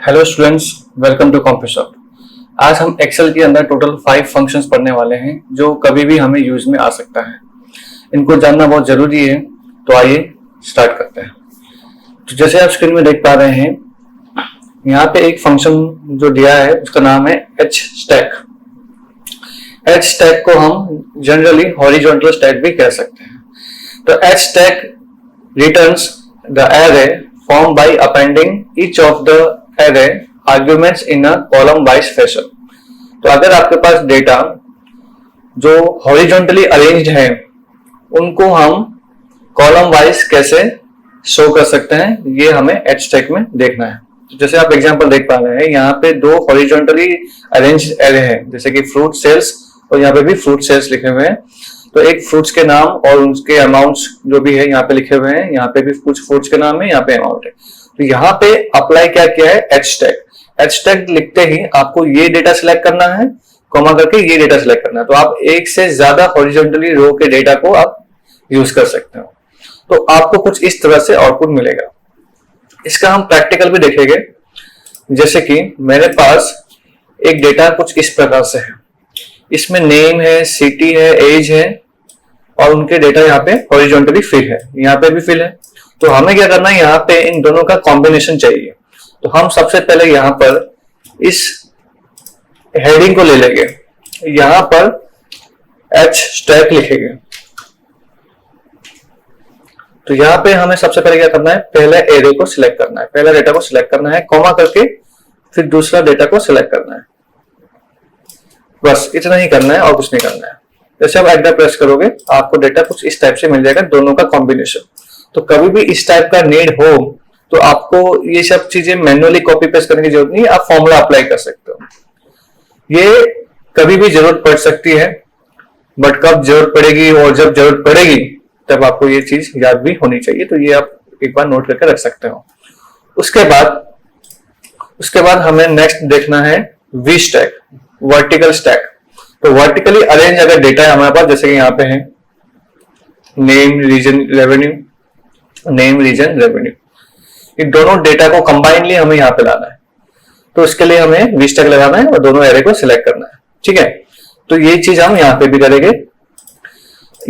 Hello students, welcome to Compusoft. आज हम Excel के अंदर टोटल 5 फंक्शंस पढ़ने वाले हैं जो कभी भी हमें यूज में आ सकता है। इनको जानना बहुत जरूरी है, तो आइए स्टार्ट करते हैं। तो जैसे आप स्क्रीन में देख पा रहे हैं, यहाँ पे एक फंक्शन जो दिया है उसका नाम है एच स्टैक। एच स्टैक को हम जनरली हॉरिजॉन्टल स्टैक भी कह सकते हैं। तो H stack returns the array formed by appending each of the array arguments in a column wise fashion। तो अगर आपके पास डेटा जो हॉरिजॉन्टली अरेंज्ड है उनको हम कॉलम वाइज कैसे शो कर सकते हैं, ये हमें एच स्टैक में देखना है। तो जैसे आप एग्जांपल देख पा रहे हैं, यहाँ पे दो हॉरिजॉन्टली अरेंज्ड एरे हैं, जैसे कि फ्रूट सेल्स और यहाँ पे भी फ्रूट सेल्स लिखे हुए हैं। तो एक फ्रूट्स के नाम और उनके अमाउंट्स जो भी है यहाँ पे लिखे हुए हैं, यहाँ पे भी कुछ फ्रूट्स के नाम है, यहाँ पे अमाउंट है। तो यहाँ पे अप्लाई क्या किया है, एच स्टैक। एच स्टैक लिखते ही आपको ये डेटा सिलेक्ट करना है, कॉमा करके ये डेटा सिलेक्ट करना है। तो आप एक से ज्यादा हॉरिजॉन्टली रो के डेटा को आप यूज कर सकते हो। तो आपको कुछ इस तरह से आउटपुट मिलेगा। इसका हम प्रैक्टिकल भी देखेंगे। जैसे कि मेरे पास एक डेटा कुछ इस प्रकार से है, इसमें नेम है, सिटी है, एज है और उनके डेटा यहाँ पे हॉरिजॉन्टली फिल है, यहाँ पे भी फिल है। तो हमें क्या करना है, यहाँ पे इन दोनों का कॉम्बिनेशन चाहिए। तो हम सबसे पहले यहाँ पर इस हेडिंग को ले लेंगे, यहाँ पर एच स्टैक लिखेंगे। तो यहाँ पे हमें सबसे पहले क्या करना है, पहले एरे को सिलेक्ट करना है, पहला डेटा को सिलेक्ट करना है, कॉमा करके फिर दूसरा डेटा को सिलेक्ट करना है। बस इतना ही करना है और कुछ नहीं करना है। जैसे आप एंटर प्रेस करोगे आपको डेटा कुछ इस टाइप से मिल जाएगा, दोनों का कॉम्बिनेशन। तो कभी भी इस टाइप का नीड हो तो आपको ये सब चीजें मैन्युअली कॉपी पेस्ट करने की जरूरत नहीं है, आप फॉर्मूला अप्लाई कर सकते हो। ये कभी भी जरूरत पड़ सकती है, बट कब जरूरत पड़ेगी और जब जरूरत पड़ेगी तब आपको ये चीज याद भी होनी चाहिए। तो ये आप एक बार नोट करके रख सकते हो। उसके बाद हमें नेक्स्ट देखना है वी स्टैक, वर्टिकल स्टैक। तो वर्टिकली अरेंज अगर डेटा है हमारे पास, जैसे कि यहाँ पे है name, region, revenue, name, region, revenue, इन दोनों डेटा को कंबाइनली हमें यहाँ पे लाना है। तो इसके लिए हमें वी स्टैक लगाना है और दोनों एरे को सिलेक्ट करना है। ठीक है, तो ये चीज हम यहाँ पे भी करेंगे।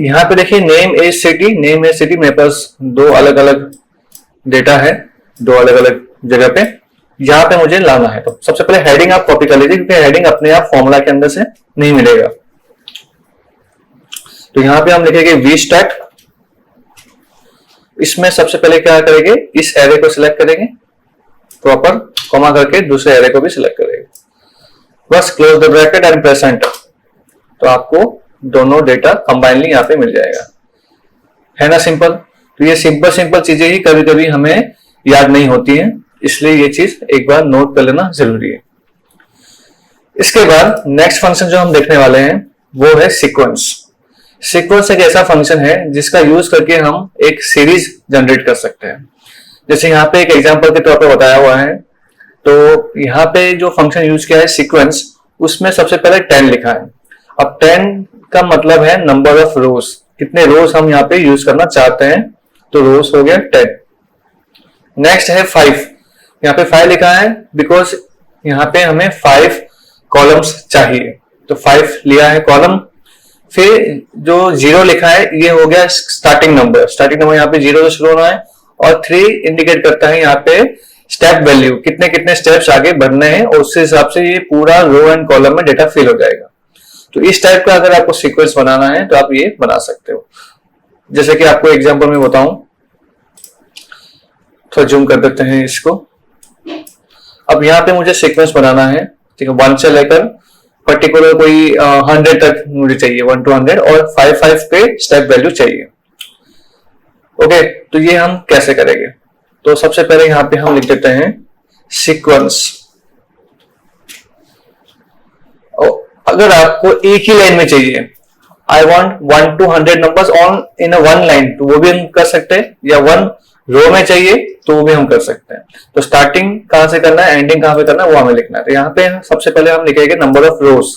यहाँ पे देखिए name, age, city, name, age, city, मेरे पास दो अलग अलग डेटा है, दो अलग अलग जगह पे, यहाँ पे मुझे लाना है। तो सबसे पहले हेडिंग आप कॉपी कर लीजिए, क्योंकि हेडिंग अपने आप फॉर्मूला के अंदर से नहीं मिलेगा। तो यहाँ पे हम लिखेंगे वी स्टैक। इसमें सबसे पहले क्या करेंगे, इस एरे को सिलेक्ट करेंगे प्रॉपर, कॉमा करके दूसरे एरे को भी सिलेक्ट करेंगे। बस close the bracket and press enter. तो आपको दोनों डेटा कंबाइनली यहाँ पे मिल जाएगा, है ना सिंपल। तो ये सिंपल चीजें ही कभी कभी हमें याद नहीं होती हैं, इसलिए ये चीज एक बार नोट कर लेना जरूरी है। इसके बाद नेक्स्ट फंक्शन जो हम देखने वाले हैं वो है सीक्वेंस। सीक्वेंस एक ऐसा फंक्शन है जिसका यूज करके हम एक सीरीज जनरेट कर सकते हैं। जैसे यहाँ पे एक एग्जांपल के तौर पे बताया हुआ है। तो यहाँ पे जो फंक्शन यूज किया है सीक्वेंस, उसमें सबसे पहले 10 लिखा है। अब 10 का मतलब है नंबर ऑफ रोज, कितने रोज हम यहाँ पे यूज करना चाहते हैं। तो रोज हो गया 10। नेक्स्ट है 5, यहाँ पे 5 लिखा है बिकॉज यहाँ पे हमें 5 कॉलम्स चाहिए। तो 5 लिया है कॉलम। फिर जो 0 लिखा है ये हो गया स्टार्टिंग नंबर। स्टार्टिंग नंबर यहाँ पे 0 से शुरू होना है। और 3 इंडिकेट करता है यहाँ पे स्टेप वैल्यू, कितने कितने स्टेप्स आगे बढ़ने हैं, और उसके हिसाब से ये पूरा रो एंड कॉलम में डेटा फिल हो जाएगा। तो इस टाइप का अगर आपको सीक्वेंस बनाना है तो आप ये बना सकते हो। जैसे कि आपको एग्जाम्पल में बताऊं, थोड़ा जूम कर देते हैं इसको। अब यहाँ पे मुझे सीक्वेंस बनाना है, ठीक है, 1 से लेकर पर्टिकुलर कोई 100 तक मुझे चाहिए, 1 to 100, और 5 पे स्टेप वैल्यू चाहिए। ओके, तो ये हम कैसे करेंगे। तो सबसे पहले यहाँ पे हम लिख देते हैं सीक्वेंस। अगर आपको एक ही लाइन में चाहिए, I want 1 to 100 numbers on in a 1 line, तो वो भी हम कर सकते हैं, या 1 रो में चाहिए तो वो भी हम कर सकते हैं। तो स्टार्टिंग कहां से करना है, एंडिंग कहां पे करना है, वो हमें लिखना है। तो यहाँ पे सबसे पहले हम लिखेंगे नंबर ऑफ रोज।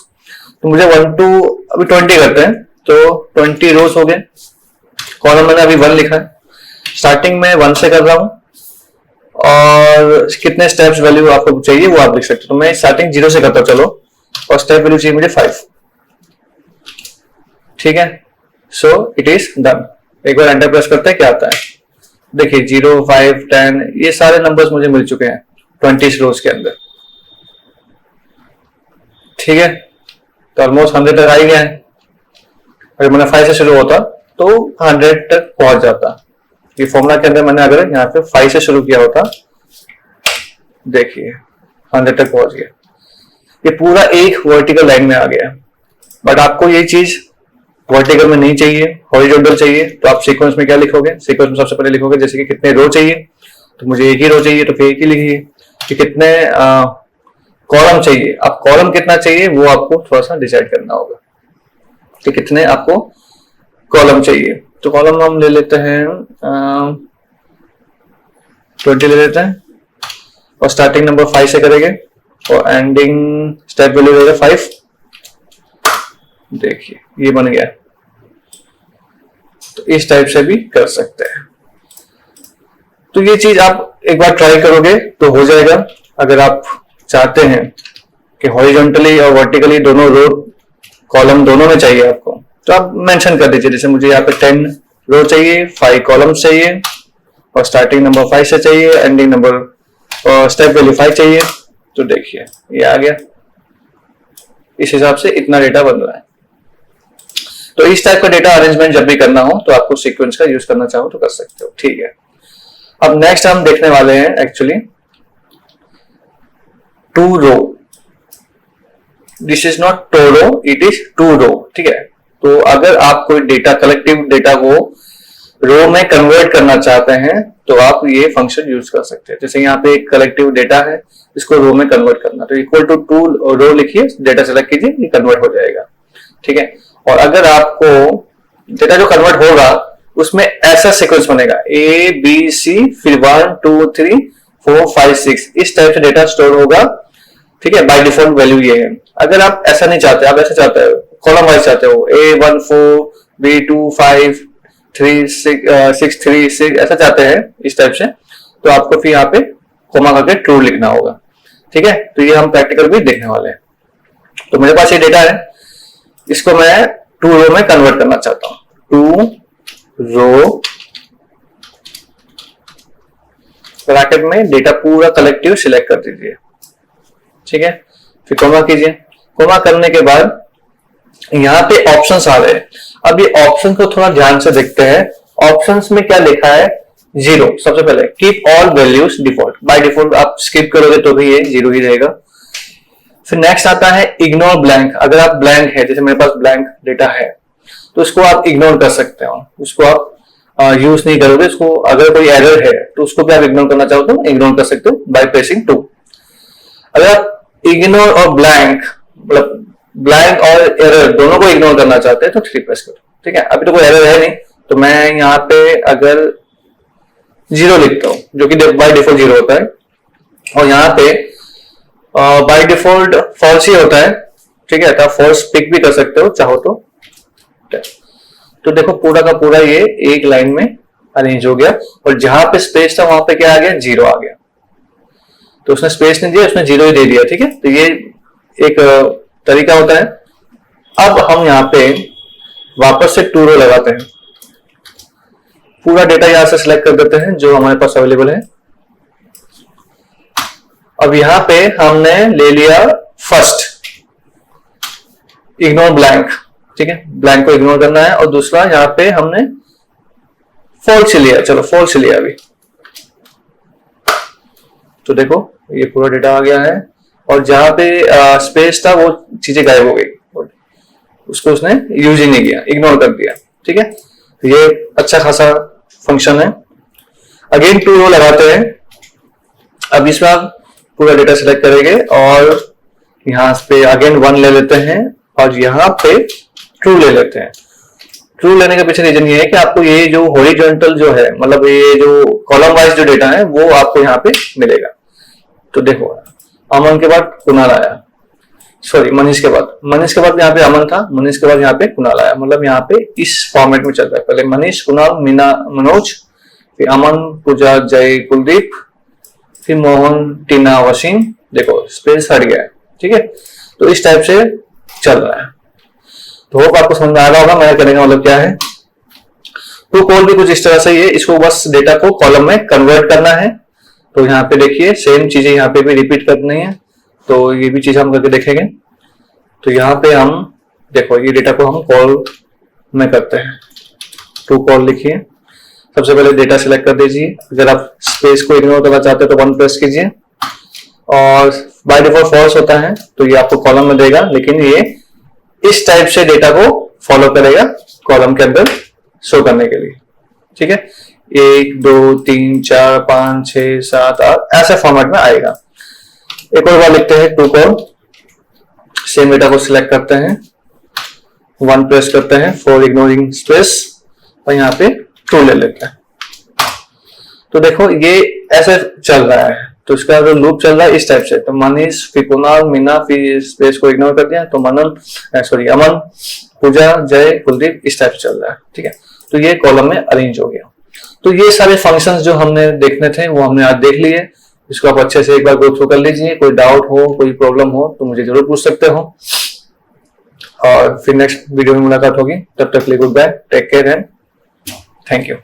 तो मुझे 1 to अभी 20 करते हैं, तो 20 रोज हो गए। कॉलम मैंने अभी 1 लिखा है, स्टार्टिंग में 1 से कर रहा हूं और कितने स्टेप्स वैल्यू आपको चाहिए वो आप लिख सकते हो। तो मैं स्टार्टिंग 0 से करता हूं, चलो, और स्टेप वैल्यू चाहिए मुझे 5। ठीक है, सो इट इज डन। एक बार एंटर प्रेस करते हैं, क्या आता है देखिए, 0, 5, 10 ये सारे नंबर्स मुझे मिल चुके हैं 20 रोज के अंदर। ठीक है, तो ऑलमोस्ट 100 तक आ ही गया है। अगर मैंने 5 से शुरू होता तो 100 तक पहुंच जाता। ये फॉर्मूला के अंदर मैंने अगर यहाँ पे 5 से शुरू किया होता, देखिए 100 तक पहुंच गया। ये पूरा एक वर्टिकल लाइन में आ गया। बट आपको ये चीज वर्टिकल में नहीं चाहिए, हॉरिजॉन्टल चाहिए, तो आप सीक्वेंस में क्या लिखोगे? सीक्वेंस में सबसे पहले लिखोगे जैसे कि कितने रो चाहिए, तो मुझे एक ही रो चाहिए तो फिर एक ही लिखिए। कि कितने कॉलम चाहिए, अब कॉलम कितना चाहिए वो आपको थोड़ा सा डिसाइड करना होगा कि कितने आपको कॉलम चाहिए। तो कॉलम हम ले लेते हैं 20 ले लेते हैं, और स्टार्टिंग नंबर 5 से करेंगे और एंडिंग स्टेप वैल्यू रहेगा 5। देखिए ये बन गया। तो इस टाइप से भी कर सकते हैं। तो ये चीज आप एक बार ट्राई करोगे तो हो जाएगा। अगर आप चाहते हैं कि हॉरिजॉन्टली और वर्टिकली दोनों रो कॉलम दोनों में चाहिए आपको, तो आप मेंशन कर दीजिए। जैसे मुझे यहाँ पे 10 रो चाहिए, 5 कॉलम्स चाहिए, और स्टार्टिंग नंबर 5 से चाहिए, एंडिंग नंबर और स्टेप वैल्यू 5 चाहिए। तो देखिए ये आ गया। इस हिसाब से इतना डेटा बन रहा है। तो इस टाइप का डेटा अरेंजमेंट जब भी करना हो तो आपको सीक्वेंस का यूज करना चाहो तो कर सकते हो। ठीक है, अब नेक्स्ट हम देखने वाले हैं actually 2 row. This is not 2 row, it is 2 row. ठीक है, तो अगर आप कोई डेटा, कलेक्टिव डेटा को रो में कन्वर्ट करना चाहते हैं तो आप ये फंक्शन यूज कर सकते हैं। जैसे यहाँ पे एक कलेक्टिव डेटा है, इसको रो में कन्वर्ट करना, तो इक्वल टू 2 रो लिखिए, डेटा सेलेक्ट कीजिए, ये कन्वर्ट हो जाएगा। ठीक है, और अगर आपको डेटा जो कन्वर्ट होगा उसमें ऐसा सीक्वेंस बनेगा A B C फिर 1 2 3 4 5 6 इस टाइप से डेटा स्टोर होगा। ठीक है, बाय डिफॉल्ट वैल्यू ये है। अगर आप ऐसा नहीं चाहते, आप ऐसा चाहते हो कॉलम वाइज चाहते हो, A1 4 B2 5 3 6 3 6 ऐसा चाहते हैं इस टाइप से, तो आपको फिर यहाँ पे कोमा करके ट्रू लिखना होगा। ठीक है, तो ये हम प्रैक्टिकल भी देखने वाले हैं। तो मेरे पास ये डेटा है, इसको मैं 2 रो में कन्वर्ट करना चाहता हूं। 2 रो ब्रैकेट में डेटा पूरा कलेक्टिव सिलेक्ट कर दीजिए। ठीक है, फिर कोमा कीजिए। कोमा करने के बाद यहाँ पे ऑप्शंस आ रहे हैं। अब ये ऑप्शन को थोड़ा ध्यान से देखते हैं। ऑप्शंस में क्या लिखा है? 0। सबसे पहले keep all values default. By default आप स्किप करोगे तो भी ये 0 ही रहेगा। फिर नेक्स्ट आता है इग्नोर ब्लैंक। अगर आप ब्लैंक है, जैसे मेरे पास ब्लैंक डेटा है, तो उसको आप इग्नोर कर सकते हो, उसको आप यूज नहीं करोगे। उसको अगर कोई एरर है तो उसको भी आप इग्नोर करना चाहो तो इग्नोर कर सकते हो बाय प्रेसिंग 2। अगर आप इग्नोर और ब्लैंक, मतलब ब्लैंक और एरर दोनों को इग्नोर करना चाहते हैं तो 3 प्रेस करो। ठीक है, अभी तो कोई एरर है नहीं, तो मैं यहाँ पे अगर 0 लिखता हूँ, जो कि बाय डिफॉल्ट 0 होता है, और यहाँ पे बाय डिफॉल्ट फॉल्स ही होता है। ठीक है, तो आप फॉल्स पिक भी कर सकते हो चाहो तो। तो देखो पूरा का पूरा ये एक लाइन में अरेंज हो गया, और जहां पे स्पेस था वहां पे क्या आ गया? 0 आ गया। तो उसने स्पेस नहीं दिया, उसने 0 ही दे दिया। ठीक है, तो ये एक तरीका होता है। अब हम यहाँ पे वापस से 2 रो लगाते हैं। पूरा डेटा यहां से सिलेक्ट कर देते हैं जो हमारे पास अवेलेबल है। अब यहां पे हमने ले लिया फर्स्ट इग्नोर ब्लैंक। ठीक है, ब्लैंक को इग्नोर करना है, और दूसरा यहां पे हमने फॉल्स लिया। चलो फॉल्स लिया अभी। तो देखो ये पूरा डेटा आ गया है, और जहां पे स्पेस था वो चीजें गायब हो गई, उसको उसने यूज ही नहीं किया, इग्नोर कर दिया। ठीक है, तो ये अच्छा खासा फंक्शन है। अगेन 2 रो लगाते हैं। अब इसमें आप पूरा डेटा सिलेक्ट करेंगे, और यहां पे अगेन 1 ले लेते हैं, और यहां पे ट्रू ले लेते हैं। ट्रू लेने का पीछे रीजन ये है कि आपको ये जो हॉरिजॉन्टल जो है, मतलब ये जो कॉलम वाइज जो डेटा है वो आपको यहाँ पे मिलेगा। तो देखो अमन के बाद कुणाल आया, सॉरी मनीष के बाद यहाँ पे अमन था, मनीष के बाद यहाँ पे कुणाल आया। मतलब यहाँ पे इस फॉर्मेट में चल रहा है, पहले मनीष, कुणाल, मीना, मनोज, फिर अमन, पूजा, जय, कुलदीप, फिर मोहन, टीना, वसीम, देखो स्पेस हट गया है, ठीक है। तो इस टाइप से चल रहा है। तो होप आपको समझ में आ रहा होगा मेरा कहने का मतलब क्या है। टू कॉल भी कुछ इस तरह से ही है, इसको बस डेटा को कॉलम में कन्वर्ट करना है। तो यहाँ पे देखिए सेम चीजें यहाँ पे भी रिपीट करनी है, तो ये भी चीज हम करके देखेंगे। तो यहाँ पे हम देखो ये डेटा को हम कॉल में करते हैं। टू कॉल लिखिए, सबसे पहले डेटा सिलेक्ट कर दीजिए। अगर आप स्पेस को इग्नोर करना चाहते हो तो 1 प्रेस कीजिए, और बाय डिफॉल्ट फॉल्स होता है तो ये आपको कॉलम में देगा, लेकिन ये इस टाइप से डेटा को फॉलो करेगा कॉलम के अंदर शो करने के लिए, ठीक है। 1 2 3 4 5 6 7 8 ऐसे फॉर्मेट में आएगा। एक और बार लिखते हैं टू कॉल, सेम डेटा को सिलेक्ट करते हैं, 1 प्रेस करते हैं फॉर इग्नोरिंग स्पेस, और यहाँ पे 2 ले लेते हैं। तो देखो ये ऐसे चल रहा है। तो इसका जो लूप चल रहा है इस टाइप से, तो मनीष, फिर कुणाल, मीना, फिर स्पेस को इग्नोर कर दिया तो अमन, पूजा, जय, कुलदीप, इस टाइप से चल रहा है, ठीक है। तो ये कॉलम में अरेंज हो गया। तो ये सारे फंक्शंस जो हमने देखने थे वो हमने आज देख लिए। इसको आप अच्छे से एक बार गो थ्रू कर लीजिए। कोई डाउट हो, कोई प्रॉब्लम हो तो मुझे जरूर पूछ सकते हो, और फिर नेक्स्ट वीडियो में मुलाकात होगी। तब तक के लिए goodbye, take care and thank you.